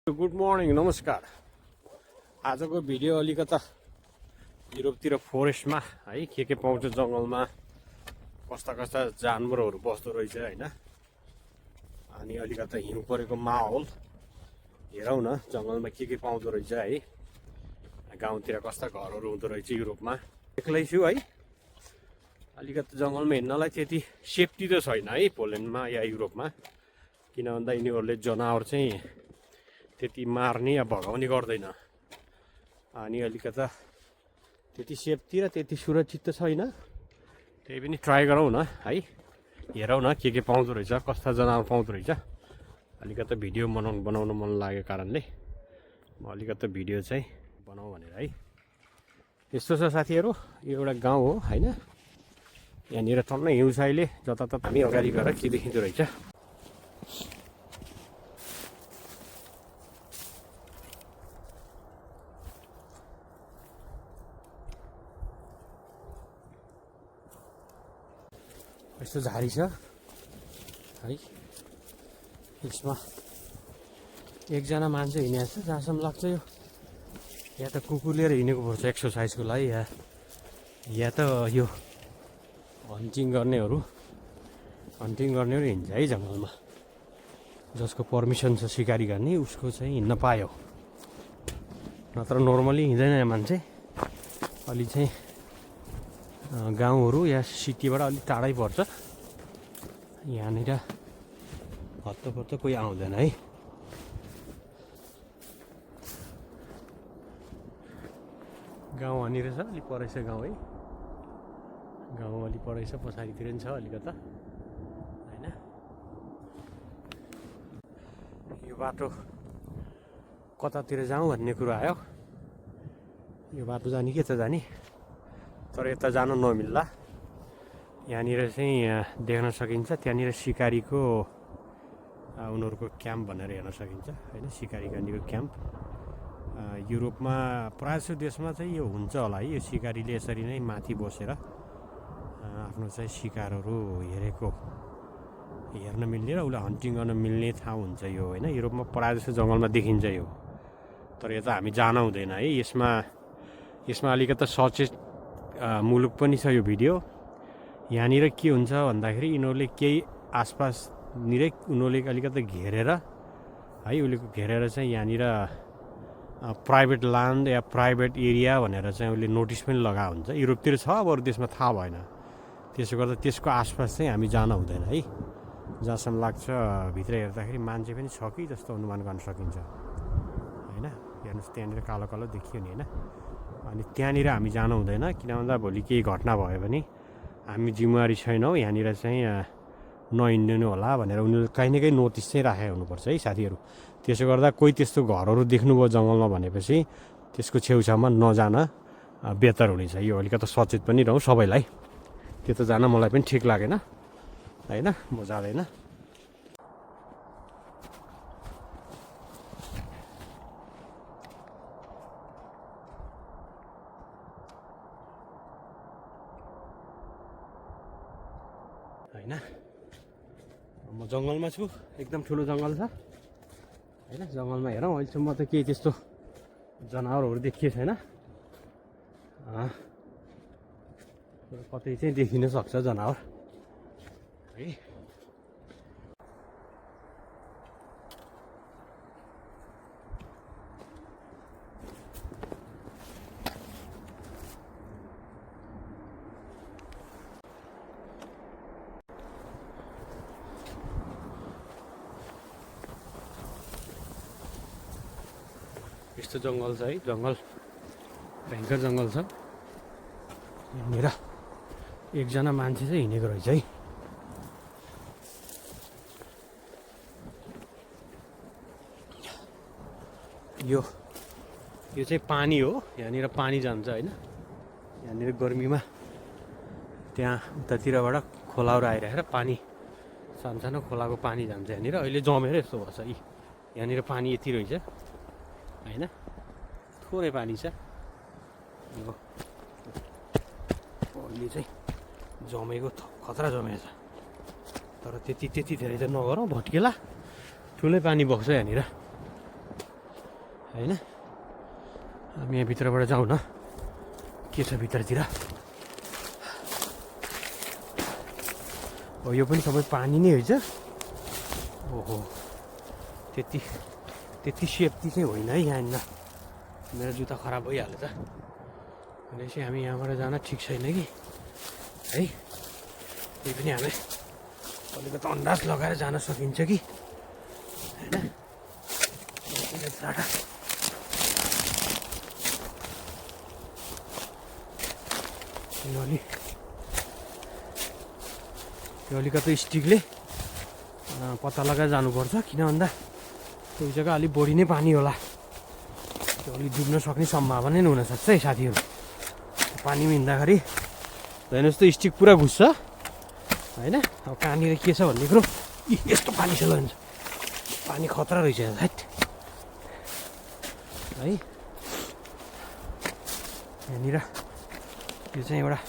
Good morning नमस्कार। आजको video अलिकता युरोपतिर फोरेस्टमा है के पाउँछ जङ्गलमा कस्ता कस्ता जानवरहरू बस्दो रहेछ होइन। अनि अलिकता हिउँ परेको माहौल हेरौँ न जङ्गलमा के पाउँदो रहेछ है। गाउँतिर कस्ता घरहरू हुँदो रहेछ युरोपमा। एक्लै छु है, अलिकति जङ्गलमा हिँड्नलाई त्यति सेफ्टी त छैन है पोल्यान्डमा या युरोपमा। किन भन्दा यिनीहरूले जनावर चाहिँ त्यति मार्ने या भगाउने गर्दैन। अनि अलिकता त्यति सेफ्टी र त्यति सुरक्षित त छैन। त्यही पनि ट्राई गरौँ न है, हेरौँ न के पाउँदो रहेछ, कस्ता जनावर पाउँदो रहेछ। अलिकता भिडियो बनाउनु मन लागेको कारणले म अलिकता भिडियो चाहिँ बनाऊ भनेर है। यस्तो छ साथीहरू, यो एउटा गाउँ हो होइन। यहाँनिर टन्नै हिउँसाइले जताततै हामी अगाडि गएर के देखिँदो रहेछ। यस्तो झारी छ है, यसमा एकजना मान्छे हिँडेको छ जहाँसम्म लाग्छ। यो या त कुकुर लिएर हिँडेको पर्छ एक्सर्साइजको लागि, या त यो हन्टिङ गर्नेहरू हिँड्छ है जङ्गलमा। जसको पर्मिसन छ सिकारी गर्ने उसको चाहिँ हिँड्न पायो, नत्र नर्मली हिँड्दैन मान्छे। अलि चाहिँ गाउँहरू या सिटीबाट अलिक टाढै पर्छ। यहाँनिर हत्तपत्त कोही आउँदैन है। गाउँ वहाँनिर छ, अलिक परै छ गाउँ है। गाउँ अलिक परै छ, पछाडितिर पनि छ अलिकता होइन। यो बाटो कतातिर जाउँ भन्ने कुरो आयो। यो बाटो जाने के त जाने, तर यता जानु नमिल्ला। यहाँनिर चाहिँ देख्न सकिन्छ त्यहाँनिर सिकारीको उनीहरूको क्याम्प भनेर हेर्न सकिन्छ होइन। सिकारी गर्नेको क्याम्प युरोपमा प्रायः जसो देशमा चाहिँ यो हुन्छ होला है। यो सिकारीले यसरी नै माथि बसेर आफ्नो चाहिँ शिकारहरू हेर्न मिल्ने र उसलाई हन्टिङ गर्न मिल्ने ठाउँ हुन्छ यो होइन। युरोपमा प्रायः जसो जङ्गलमा देखिन्छ यो, तर यता हामी जान हुँदैन है। यसमा अलिकता सचेत मुलुक पनि छ यो भिडियो। यहाँनिर के हुन्छ भन्दाखेरि यिनीहरूले केही आसपासनिरै उनीहरूले अलिकति घेरेर है, उसले घेरेर चाहिँ यहाँनिर प्राइभेट ल्यान्ड या प्राइभेट एरिया भनेर चाहिँ उसले नोटिस पनि लगाएको हुन्छ। युरोपतिर छ, अब अरू देशमा थाहा भएन। त्यसो गर्दा त्यसको आसपास चाहिँ हामी जान हुँदैन है। जहाँसम्म लाग्छ भित्र हेर्दाखेरि मान्छे पनि छ कि जस्तो अनुमान गर्न सकिन्छ होइन। हेर्नुहोस् त्यहाँनिर कालो कालो देखियो नि होइन। अनि त्यहाँनिर हामी जानु हुँदैन, किन भन्दा भोलि केही घटना भयो भने हामी जिम्मेवारी छैनौँ। यहाँनिर चाहिँ नहिँड्नु होला भनेर उनीहरूले काहीँ न काहीँ नोटिस चाहिँ राखेको हुनुपर्छ है साथीहरू। त्यसो गर्दा कोही त्यस्तो घरहरू देख्नुभयो जङ्गलमा भनेपछि त्यसको छेउछाउमा नजान बेहतर हुनेछ। यो अलिकति सचेत पनि रहौँ सबैलाई। त्यता जान मलाई पनि ठिक लागेन होइन, म जाँदैन। होइन म जङ्गलमा छु, एकदम ठुलो जङ्गल छ होइन। जङ्गलमा हेरौँ, अहिलेसम्म त केही त्यस्तो जनावरहरू देखिएको छैन। कतै चाहिँ देखिन सक्छ जनावर है। यस्तो जङ्गल छ है, जङ्गल भयङ्कर जङ्गल छ। यहाँनिर एकजना मान्छे चाहिँ हिँडेको रहेछ है। यो चाहिँ पानी हो, यहाँनिर पानी जान्छ होइन। यहाँनिर गर्मीमा त्यहाँ उतातिरबाट खोलाहरू आइरहेर पानी सानो खोलाको पानी जान्छ यहाँनिर। अहिले जमेर यस्तो भएको छ यी। यहाँनिर पानी यति रहेछ होइन, थोरै पानी छ। अहिले चाहिँ जमेको खतरा जमेको छ, तर त्यति धेरै त नगरौँ भट्केला। ठुलै पानी बग्छ यहाँनिर। होइन। हामी यहाँ भित्रबाट जाउँ न, के छ भित्रतिर। हो यो पनि सबै पानी नै रहेछ। ओहो, त्यति सेफ्टी चाहिँ होइन है यहाँनिर। मेरो जुत्ता खराब भइहाल्यो त। भनेपछि हामी यहाँबाट जान ठिक छैन कि है। त्यही पनि हामी अलिकति अन्दाज लगाएर जान सकिन्छ कि होइन। त्यो अलिकति स्टिकले पत्ता लगाएर जानुपर्छ, किन भन्दा त्यो जग्गा अलिक बढी नै पानी होला। त्यो अलिक डुब्न सक्ने सम्भावना नै हुनसक्छ है साथीहरू। पानीमा हिँड्दाखेरि हेर्नुहोस् त स्टिक पुरा घुस्छ होइन। अब कहाँनिर के छ भन्ने कुरो, यस्तो पानी छ ल, पानी खतरा रहेछ हाइट है। यहाँनिर यो चाहिँ एउटा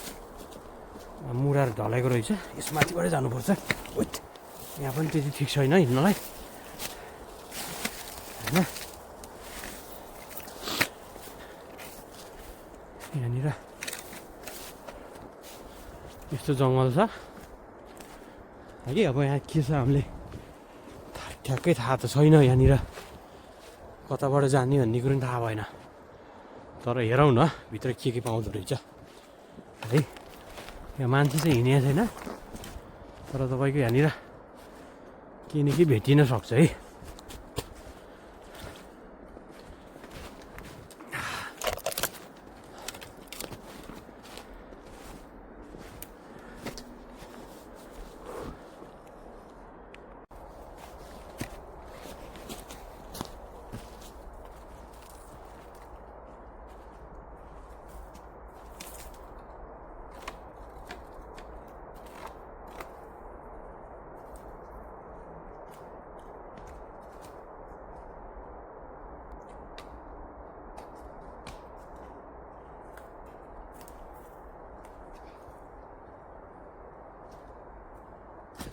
मुराहरू ढलेको रहेछ, यसमाथिबाट जानुपर्छ। यहाँ पनि त्यति ठिक छैन हिँड्नलाई होइन। यहाँनिर यस्तो जङ्गल छ कि अब यहाँ के छ हामीले ठ्याक्कै थाहा त छैन। यहाँनिर कताबाट जाने भन्ने कुरो पनि थाहा भएन। तर हेरौँ न भित्र के पाउँदो रहेछ है। यहाँ मान्छे चाहिँ हिँडेको छैन, तर तपाईँको यहाँनिर के न के भेटिन सक्छ है।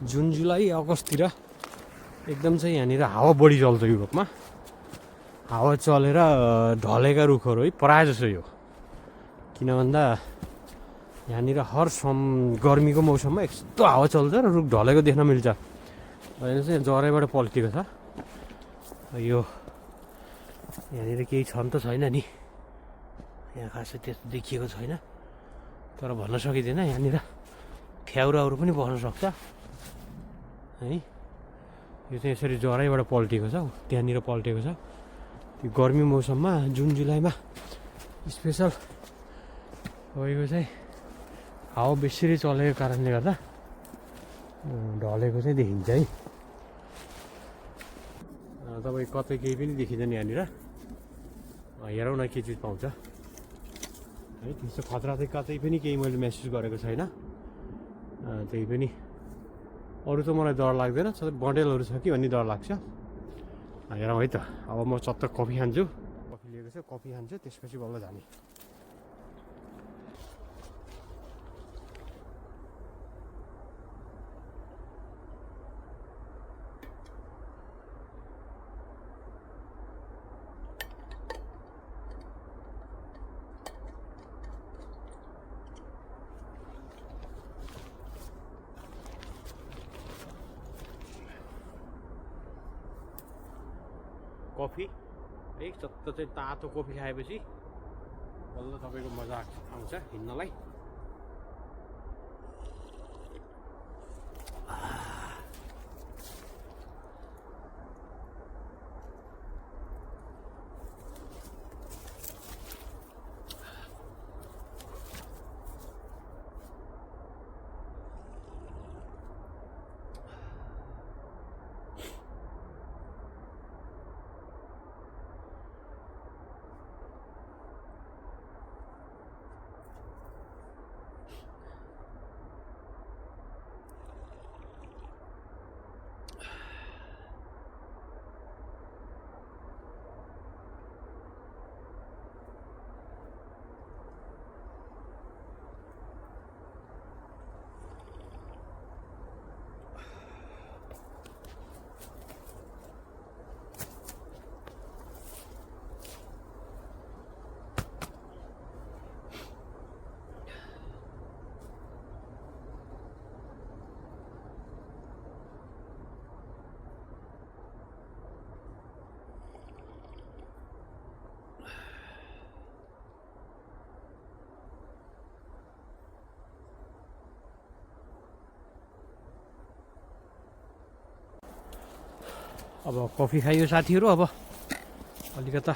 जुन जुलाई अगस्ततिर एकदम चाहिँ यहाँनिर हावा बढी चल्छ युरोपमा। हावा चलेर ढलेका रुखहरू है प्रायः जसो यो, किन भन्दा यहाँनिर हर गर्मीको मौसममा यस्तो हावा चल्छ र रुख ढलेको देख्न मिल्छ। हेर्नुहोस् यहाँ जराबाट पल्टिएको छ यो। यहाँनिर केही छन् त छैन नि, यहाँ खासै त्यस्तो देखिएको छैन। तर भन्न सकिँदैन, यहाँनिर फ्याउराहरू पनि बस्न सक्छ है। यो चाहिँ यसरी जराबाट पल्टेको छ, त्यहाँनिर पल्टेको छ। त्यो गर्मी मौसममा जुन जुलाईमा स्पेसल तपाईँको चाहिँ हावा बेसी चलेको कारणले गर्दा ढलेको चाहिँ देखिन्छ है। तपाईँ कतै केही पनि देखिँदैन यहाँनिर। हेरौँ न के चिज पाउँछ है। त्यस्तो खतरा चाहिँ कतै पनि केही मैले महसुस गरेको छैन। त्यही पनि अरू त मलाई डर लाग्दैन, बँडेलहरू छ कि भन्ने डर लाग्छ। हेरौँ है त। अब म चत्त कफी खान्छु, कफी लिएको छु, कफी खान्छु, त्यसपछि बल्ल जाने। कफी है, चत्त चाहिँ तातो कफी खाएपछि बल्ल तपाईँको मजा आउँछ हिँड्नलाई। अब कफी खाइयो साथीहरू। अब अलिकता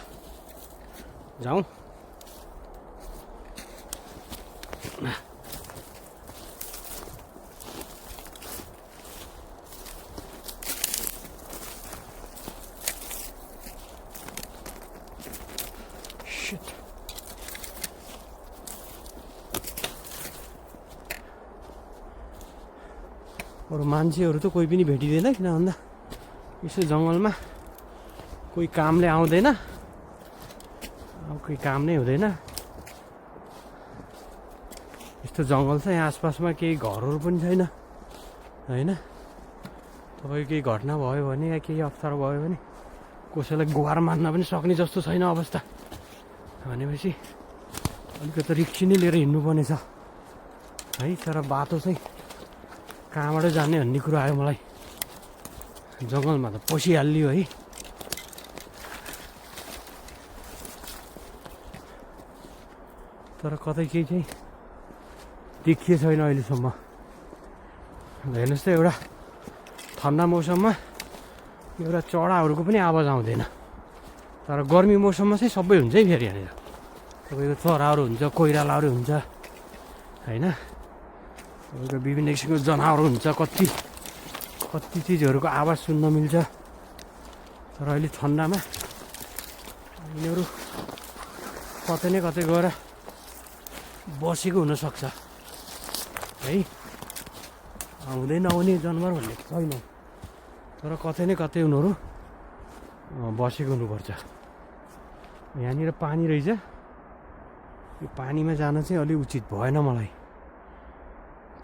जाउँ। अरू मान्छेहरू त कोही पनि भेटिँदैन, किन भन्दा यसो जङ्गलमा कोही कामले आउँदैन, अब कोही काम नै हुँदैन। यस्तो जङ्गल छ, यहाँ आसपासमा केही घरहरू पनि छैन होइन। तपाईँको केही घटना भयो भने या केही अप्ठ्यारो भयो भने कसैलाई गुहार मान्न पनि सक्ने जस्तो छैन अवस्था भनेपछि अलिकति रिक्सी नै लिएर हिँड्नुपर्ने छ है। तर बाटो चाहिँ कहाँबाट जाने भन्ने कुरो आयो मलाई। जङ्गलमा त पसिहालियो है। तर कतै केही चाहिँ देखिए छैन अहिलेसम्म। हेर्नुहोस् त, एउटा ठन्डा मौसममा एउटा चराहरूको पनि आवाज आउँदैन, तर गर्मी मौसममा चाहिँ सबै हुन्छ है। फेरि यहाँनिर तपाईँको चराहरू हुन्छ, कोइरालाहरू हुन्छ होइन। तपाईँको विभिन्न किसिमको जनावर हुन्छ, कति चिजहरूको आवाज सुन्न मिल्छ। तर अहिले ठन्डामा यिनीहरू कतै न कतै गएर बसेको हुनसक्छ है। आउँदै नआउने जनावर भन्ने छैन, तर कतै न कतै उनीहरू बसेको हुनुपर्छ। यहाँनिर पानी रहेछ, यो पानीमा जान चाहिँ अलि उचित भएन मलाई,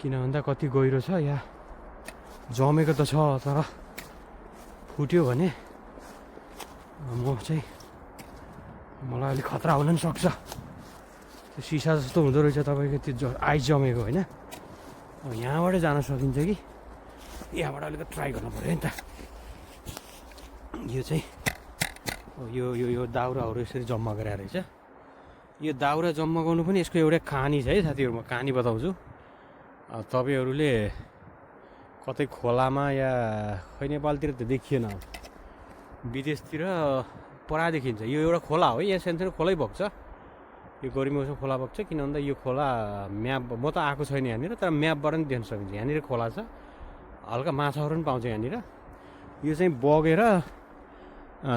किन भन्दा कति गहिरो छ। यहाँ जमेको त छ, तर फुट्यो भने मलाई अलिक खतरा हुन पनि सक्छ। त्यो सिसा जस्तो हुँदो रहेछ तपाईँको त्यो आइस जमेको होइन। यहाँबाट जान सकिन्छ कि यहाँबाट अलिकति ट्राई गर्नु पऱ्यो नि त। यो चाहिँ यो यो यो दाउराहरू यसरी जम्मा गरेर रहेछ। यो दाउरा जम्मा गर्नु पनि यसको एउटा कहानी छ है साथीहरू। म कहानी बताउँछु। तपाईँहरूले कतै खोलामा या खै नेपालतिर त देखिएन, विदेशतिर परा देखिन्छ। यो एउटा खोला हो, यहाँ सानसानो खोलै बग्छ। यो गर्मी मौसम खोला बग्छ, किन भन्दा यो खोला म्याप, म त आएको छैन यहाँनिर, तर म्यापबाट पनि देख्न सकिन्छ। यहाँनिर खोला छ, हल्का माछाहरू पनि पाउँछ यहाँनिर। यो चाहिँ बगेर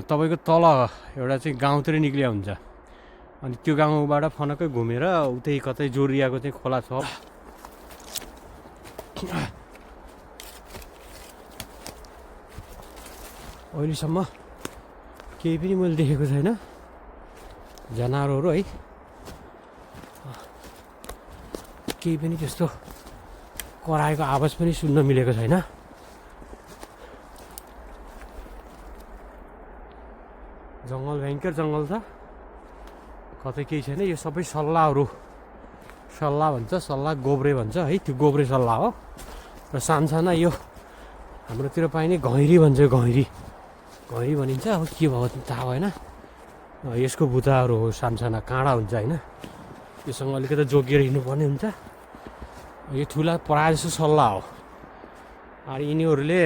तपाईँको तल एउटा चाहिँ गाउँतिर निक्लिया हुन्छ, अनि त्यो गाउँबाट फनक्कै घुमेर उतै कतै जोरियाको चाहिँ खोला छ। अहिलेसम्म केही पनि मैले देखेको छैन जनावरहरू है। केही पनि त्यस्तो कराएको आवाज पनि सुन्न मिलेको छैन। जङ्गल भयङ्कर जङ्गल छ, कतै केही छैन। यो सबै सल्लाहहरू, सल्लाह भन्छ, सल्लाह गोब्रे भन्छ है। त्यो गोब्रे सल्लाह हो। र सानसाना यो हाम्रोतिर पाइने घैरी भन्छ, घैरी भनिन्छ। अब के भयो थाहा भएन। यसको बुताहरू हो, सानसाना काँडा हुन्छ होइन। योसँग अलिकति जोगिएर हिँड्नुपर्ने हुन्छ। यो ठुला प्रायः जस्तो सल्लाह हो। अनि यिनीहरूले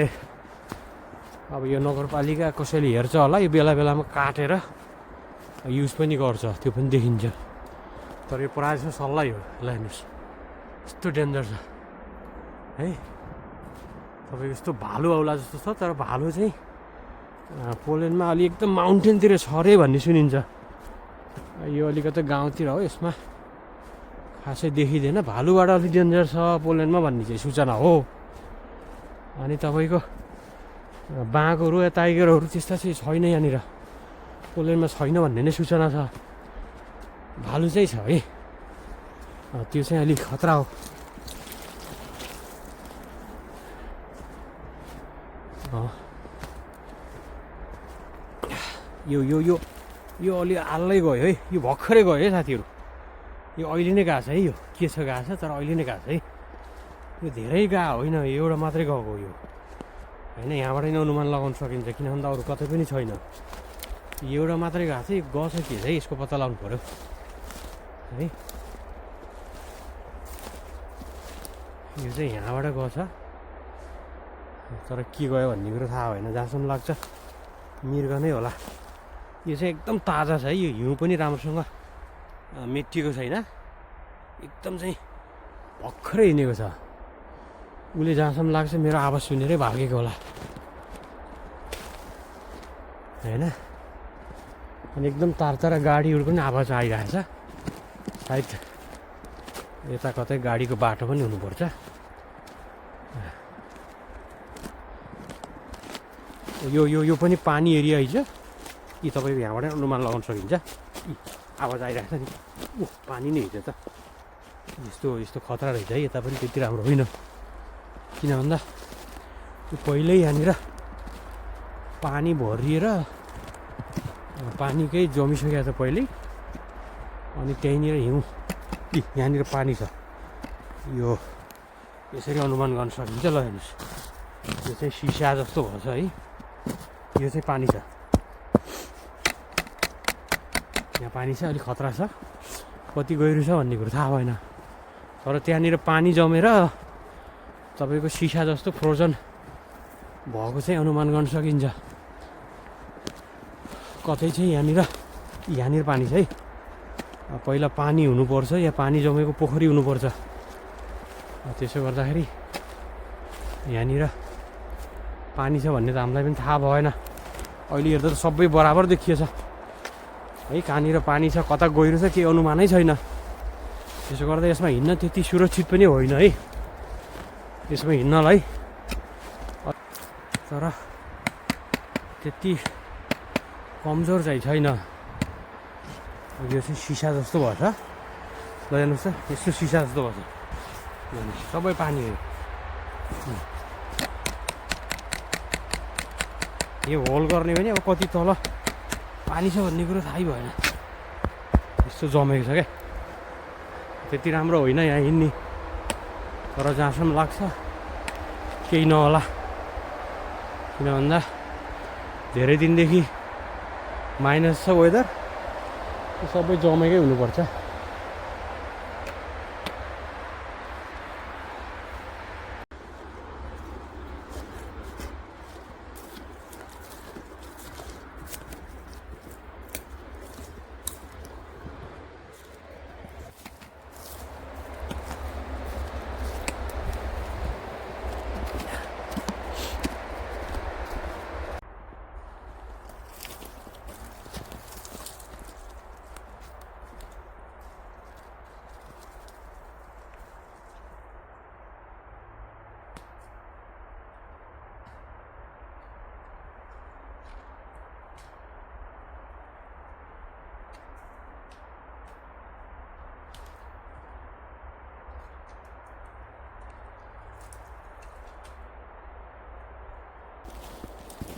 अब यो नगरपालिका कसैले हेर्छ होला, यो बेला बेलामा काटेर युज पनि गर्छ, त्यो पनि देखिन्छ। तर यो प्रायः जस्तो सल्लाह हो। ल हेर्नुहोस्, यस्तो डेन्जर छ है। तपाईँको यस्तो भालु आउला जस्तो छ, तर भालु चाहिँ पोल्यान्डमा अलि एकदम माउन्टेनतिर छ अरे भन्ने सुनिन्छ। यो अलिकति गाउँतिर हो, यसमा खासै देखिँदैन। भालुबाट अलिक डेन्जर छ पोल्यान्डमा भन्ने चाहिँ सूचना हो। अनि तपाईँको बाघहरू या टाइगरहरू त्यस्ता चाहिँ छैन यहाँनिर, पोल्यान्डमा छैन भन्ने नै सूचना छ। भालु चाहिँ छ है, त्यो चाहिँ अलिक खतरा हो। यो यो यो यो अलि हाल्दै गयो है, यो भर्खरै गयो है साथीहरू। यो अहिले नै गएको छ है। यो के छ गएको छ, तर अहिले नै गएको छ है। यो धेरै गएको होइन, एउटा मात्रै गएको यो होइन। यहाँबाट नै अनुमान लगाउन सकिन्छ, किन भन्दा अरू कतै पनि छैन। एउटा मात्रै गएको छ, गछ के छ है, यसको पत्ता लगाउनु पऱ्यो है। यो चाहिँ यहाँबाट गछ, तर के गयो भन्ने कुरो थाहा भएन। जहाँसम्म लाग्छ मृग नै होला। यो चाहिँ एकदम ताजा छ है, यो हिउँ पनि राम्रोसँग मेटिएको छैन, एकदम चाहिँ भर्खरै हिँडेको छ। उसले जहाँसम्म लाग्छ मेरो आवाज सुनेरै भागेको होला होइन। अनि एकदम तार गाडीहरूको पनि आवाज आइरहेछ, सायद यता कतै गाडीको बाटो पनि हुनुपर्छ। यो यो यो पनि पानी एरिया है, यी तपाईँको यहाँबाट अनुमान लगाउन सकिन्छ। आवाज आइरहेछ नि, पानी नै हिजो त यस्तो यस्तो खतरा रहेछ है। यता पनि त्यति राम्रो होइन, किन भन्दा पहिल्यै यहाँनिर पानी भरिएर पानीकै जमिसकेको छ पहिल्यै, अनि त्यहीँनिर हिउँ यहाँनिर पानी छ। यो यसरी अनुमान गर्न सकिन्छ। ल हेर्नुहोस्, यो चाहिँ सिसा जस्तो भएछ है, यो चाहिँ पानी छ, यहाँ पानी छ, अलिक खतरा छ। कति गहिरो छ भन्ने कुरो थाहा भएन, तर त्यहाँनिर पानी जमेर तपाईँको सिसा जस्तो फ्रोजन भएको चाहिँ अनुमान गर्न सकिन्छ। कतै चाहिँ यहाँनिर पानी छ है। पहिला पानी हुनुपर्छ या पानी जमेको पोखरी हुनुपर्छ, त्यसो गर्दाखेरि यहाँनिर पानी छ भन्ने त हामीलाई पनि थाहा भएन। अहिले हेर्दा त सबै बराबर देखिएछ है, कहाँनिर पानी छ कता गहिरो छ केही अनुमानै छैन। त्यसो गर्दा यसमा हिँड्न त्यति सुरक्षित पनि होइन है, यसमा हिँड्नलाई तर त्यति कमजोर चाहिँ छैन। यो चाहिँ सिसा जस्तो भएछ, ल हेर्नुहोस् त, यस्तो सिसा जस्तो भएछ, सबै पानी हो। यो होल गर्ने भने अब कति तल पानी छ भन्ने कुरो थाहै भएन, यस्तो जमेको छ क्या। त्यति राम्रो होइन यहाँ हिँड्ने, तर जहाँसम्म लाग्छ केही नहोला, किन भन्दा धेरै दिनदेखि माइनस छ वेदर, सबै जमेकै हुनुपर्छ।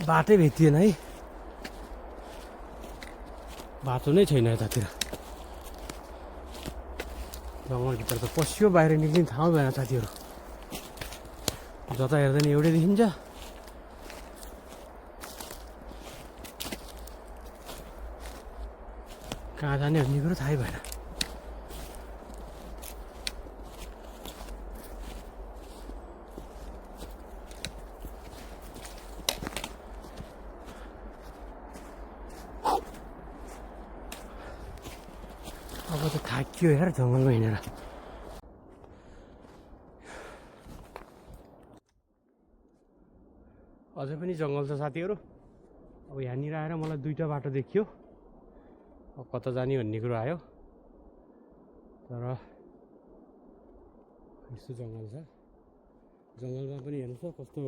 बाटै भेटिएन है, बाटो नै छैन यतातिर। जङ्गलभित्र त पस्यो, बाहिर निक्लिने ठाउँ भएन साथीहरू। जता हेर्दा नि एउटै देखिन्छ, कहाँ जाने भन्ने कुरो थाहै भएन। अब त थाकियो यार जङ्गलमा हिँडेर। अझै पनि जङ्गल छ साथीहरू। अब यहाँनिर आएर मलाई दुईवटा बाटो देखियो, अब कता जाने भन्ने कुरो आयो, तर यस्तो जङ्गल छ। जङ्गलमा पनि हेर्नुहोस् त कस्तो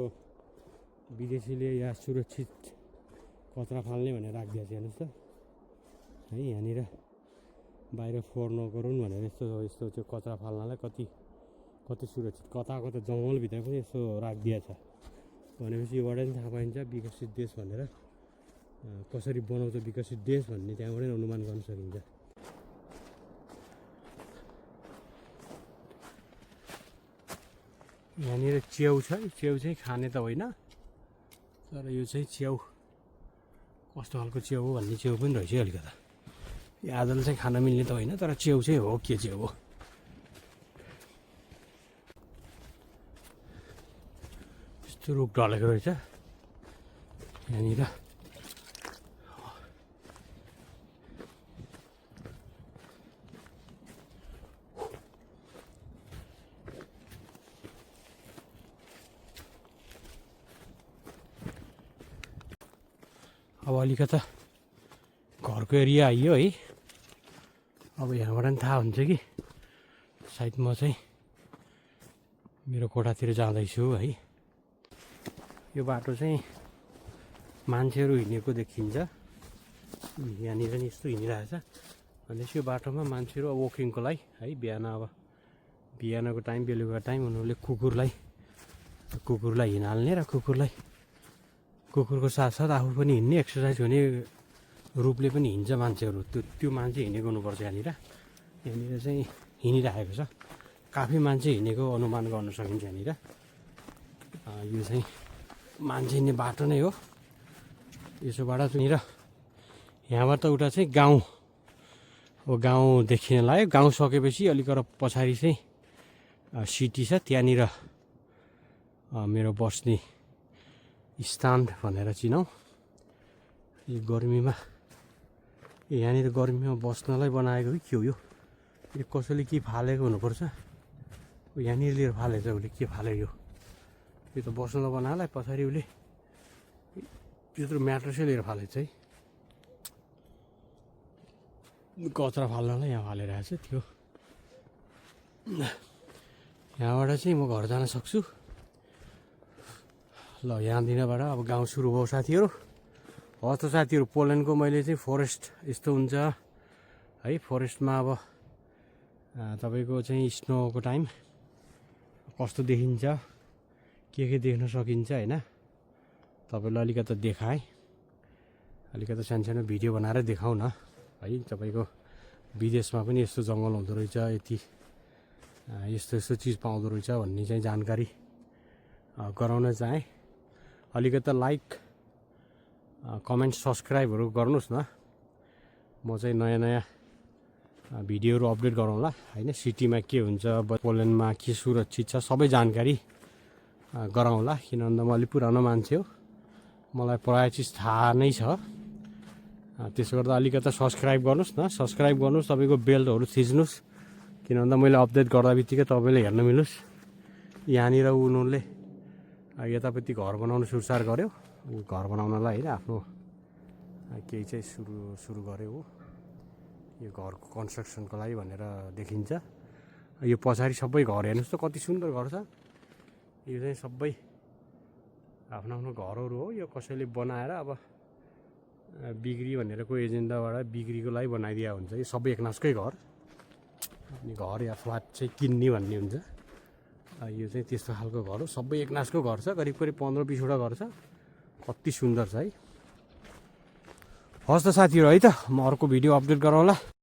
विदेशीले या सुरक्षित कचरा फाल्ने भनेर राखिदिएको छ, हेर्नुहोस् त है। यहाँनिर बाहिर फोहोर नगरून् भनेर यस्तो त्यो कचरा फाल्नलाई कति सुरक्षित, कताको त जङ्गलभित्र पनि यस्तो राखिदिएको छ भनेपछि योबाट पनि थाहा पाइन्छ विकसित देश भनेर कसरी बनाउँछ विकसित देश भन्ने त्यहाँबाट अनुमान गर्न सकिन्छ। यहाँनिर च्याउ छ, च्याउ चाहिँ खाने त होइन, तर यो चाहिँ च्याउ कस्तो खालको च्याउ हो भन्ने च्याउ पनि रहेछ अलिकता। यो आजले चाहिँ खान मिल्ने त होइन, तर च्याउ चाहिँ हो, के च्याउ हो। यस्तो रुख ढलेको रहेछ यहाँनिर, अब अलिकता घरको एरिया आइयो है। अब यहाँबाट पनि थाहा हुन्छ कि सायद म चाहिँ मेरो कोठातिर जाँदैछु है। यो बाटो चाहिँ मान्छेहरू हिँडेको देखिन्छ। यहाँनिर नि यस्तो हिँडिरहेछ भनेपछि यो बाटोमा मान्छेहरू वकिङको लागि है बिहानको टाइम बेलुका टाइम उनीहरूले कुकुरलाई हिँडाल्ने र कुकुरको साथसाथ आफू पनि हिँड्ने एक्सर्साइज हुने रूपले पनि हिँड्छ मान्छेहरू। त्यो मान्छे हिँडेको हुनुपर्छ। यहाँनिर चाहिँ हिँडिरहेको छ। काफी मान्छे हिँडेको अनुमान गर्न सकिन्छ। यहाँनिर यो चाहिँ मान्छे हिँड्ने बाटो नै हो। यसोबाट यहाँबाट उता चाहिँ गाउँ देखिन लाग्यो। गाउँ सकेपछि अलिकति पछाडि चाहिँ सिटी छ। त्यहाँनिर मेरो बस्ने स्थान भनेर चिनाउँ। यो गर्मीमा यहाँनिर गर्मीमा बस्नलाई बनाएको कि के हो यो कसैले के फालेको हुनुपर्छ। यहाँनिर लिएर फालेछ उसले के फाल्यो यो त बस्नलाई बनाएला पछाडि उसले त्यत्रो म्याट्रेसै लिएर फालेछ है। कचरा फाल्नलाई यहाँ फालिरहेछ त्यो। यहाँबाट चाहिँ म घर जान सक्छु। ल यहाँदेखिबाट अब गाउँ सुरु भयो साथीहरू। हस् त साथीहरू, पोल्यान्डको मैले चाहिँ फरेस्ट यस्तो हुन्छ है। फरेस्टमा अब तपाईँको चाहिँ स्नोको टाइम कस्तो देखिन्छ, के देख्न सकिन्छ होइन, तपाईँलाई अलिकति देखाएँ। अलिकति सानो भिडियो बनाएर देखाउँ न है। तपाईँको विदेशमा पनि यस्तो जङ्गल हुँदो रहेछ, यस्तो चिज पाउँदो रहेछ भन्ने चाहिँ जानकारी गराउन चाहेँ। अलिकति लाइक कमेन्ट सब्सक्राइबहरू गर्नुहोस् न। म चाहिँ नयाँ भिडियोहरू अपडेट गरौँला होइन। सिटीमा के हुन्छ, पोल्यान्डमा के सुरक्षित छ, सबै जानकारी गराउँला। किनभने म अलिक पुरानो मान्छे हो, मलाई प्रायः चिज थाहा नै छ। त्यसो गर्दा अलिकति सब्सक्राइब गर्नुहोस् न। सब्सक्राइब गर्नुहोस्, तपाईँको बेलहरू थिच्नुहोस्। किन भन्दा मैले अपडेट गर्दा बित्तिकै तपाईँले हेर्न मिलोस्। यहाँनिर उनीहरूले यतापट्टि घर बनाउनु सुरसार गर्यो। घर बनाउनलाई होइन आफ्नो केही चाहिँ सुरु गर्यो हो। यो घरको कन्स्ट्रक्सनको लागि भनेर देखिन्छ। यो पछाडि सबै घर हेर्नुहोस् त कति सुन्दर घर छ। यो चाहिँ सबै आफ्नो घरहरू हो। यो कसैले बनाएर अब बिक्री भनेर कोही एजेन्डाबाट बिक्रीको लागि बनाइदिया हुन्छ। यो सबै एकनासकै घर। अनि घर या फ्ल्याट चाहिँ किन्ने भन्ने हुन्छ। यो चाहिँ त्यस्तो खालको घर हो। सबै एकनासको घर छ। करिब 15-20वटा घर छ। कति सुन्दर छ है। हस् त साथीहरू है त, म अर्को भिडियो अपडेट गरौँला।